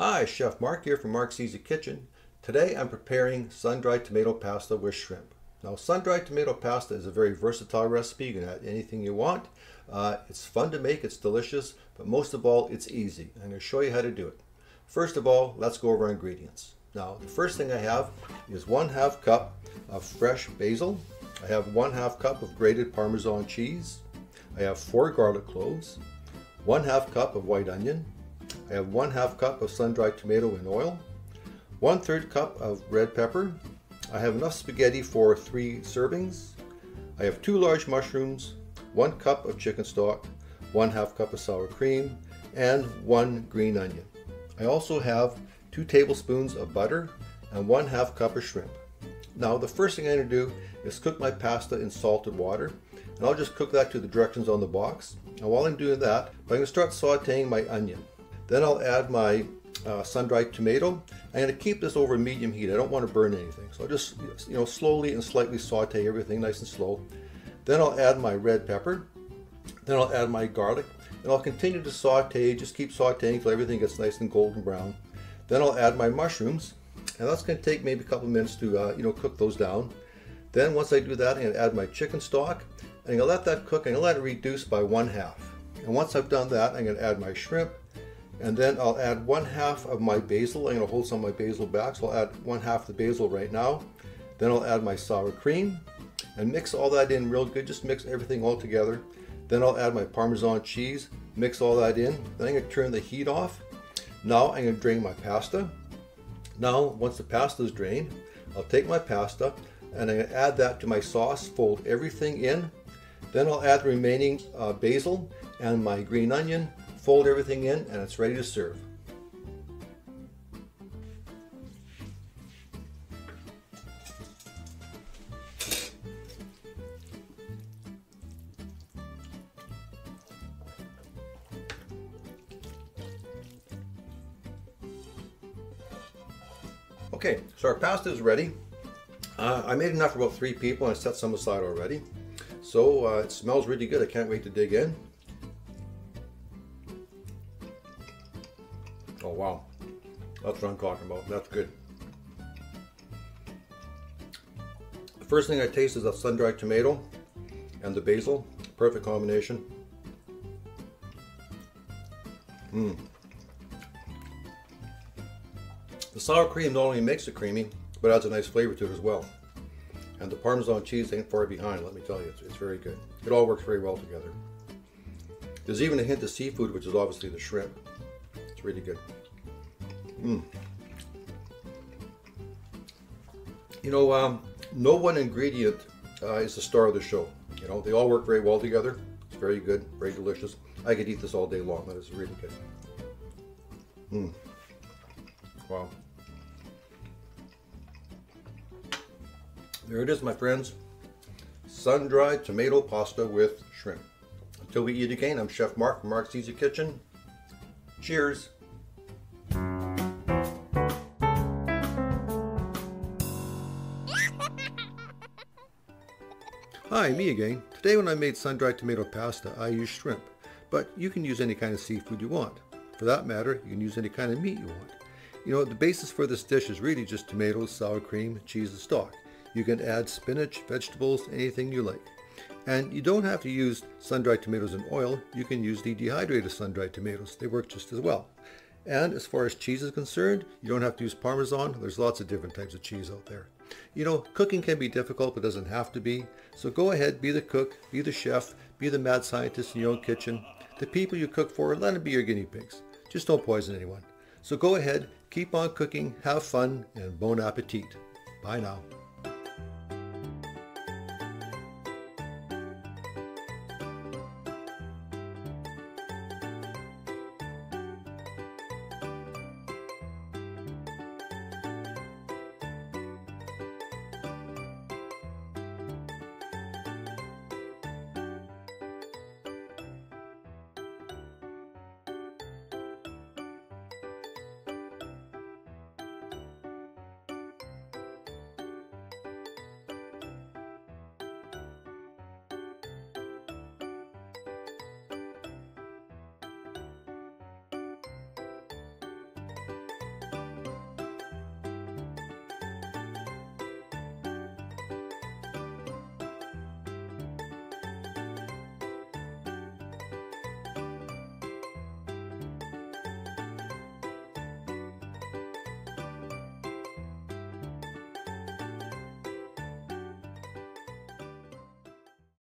Hi, Chef Mark here from Mark's Easy Kitchen. Today I'm preparing sun-dried tomato pasta with shrimp. Now, sun-dried tomato pasta is a very versatile recipe. You can add anything you want. It's fun to make, it's delicious, but most of all, it's easy. I'm going to show you how to do it. First of all, let's go over our ingredients. Now, the first thing I have is 1/2 cup of fresh basil. I have 1/2 cup of grated Parmesan cheese. I have 4 garlic cloves, 1/2 cup of white onion. I have 1/2 cup of sun-dried tomato in oil, 1/3 cup of red pepper. I have enough spaghetti for 3 servings. I have 2 large mushrooms, 1 cup of chicken stock, 1/2 cup of sour cream, and 1 green onion. I also have 2 tablespoons of butter and 1/2 cup of shrimp. Now, the first thing I'm going to do is cook my pasta in salted water, and I'll just cook that to the directions on the box. Now, while I'm doing that, I'm going to start sauteing my onion. Then I'll add my sun-dried tomato. I'm going to keep this over medium heat. I don't want to burn anything, so I'll just slowly and slightly saute everything nice and slow. Then I'll add my red pepper. Then I'll add my garlic, and I'll continue to saute. Just keep sauteing until everything gets nice and golden brown. Then I'll add my mushrooms, and that's going to take maybe a couple of minutes to cook those down. Then once I do that, I'm going to add my chicken stock, and I'm going to let that cook. I'm going to let it reduce by 1/2. And once I've done that, I'm going to add my shrimp. And then I'll add 1/2 of my basil. I'm going to hold some of my basil back, so I'll add 1/2 the basil right now. Then I'll add my sour cream and mix all that in real good. Just mix everything all together. Then I'll add my Parmesan cheese, mix all that in. Then I'm going to turn the heat off. Now I'm going to drain my pasta. Now, once the pasta is drained, I'll take my pasta and I'm going to add that to my sauce, fold everything in. Then I'll add the remaining basil and my green onion, fold everything in, and it's ready to serve. Okay, so our pasta is ready. I made enough for about 3 people, and I set some aside already. So it smells really good. I can't wait to dig in. Oh wow, that's what I'm talking about. That's good. The first thing I taste is that sun-dried tomato and the basil. Perfect combination. The sour cream not only makes it creamy, but adds a nice flavor to it as well. And the Parmesan cheese ain't far behind, let me tell you. It's very good. It all works very well together. There's even a hint of seafood, which is obviously the shrimp. It's really good. No one ingredient is the star of the show. They all work very well together. It's very good, very delicious. I could eat this all day long. That is really good. Wow. There it is, my friends. Sun-dried tomato pasta with shrimp. Until we eat again, I'm Chef Mark from Mark's Easy Kitchen. Cheers. Hi, me again. Today when I made sun-dried tomato pasta, I used shrimp, but you can use any kind of seafood you want. For that matter, you can use any kind of meat you want. The basis for this dish is really just tomatoes, sour cream, cheese, and stock. You can add spinach, vegetables, anything you like. And you don't have to use sun-dried tomatoes in oil. You can use the dehydrated sun-dried tomatoes. They work just as well. And as far as cheese is concerned, you don't have to use Parmesan. There's lots of different types of cheese out there. Cooking can be difficult, but doesn't have to be. So go ahead, be the cook, be the chef, be the mad scientist in your own kitchen. The people you cook for, let them be your guinea pigs. Just don't poison anyone. So go ahead, keep on cooking, have fun, and bon appetit. Bye now.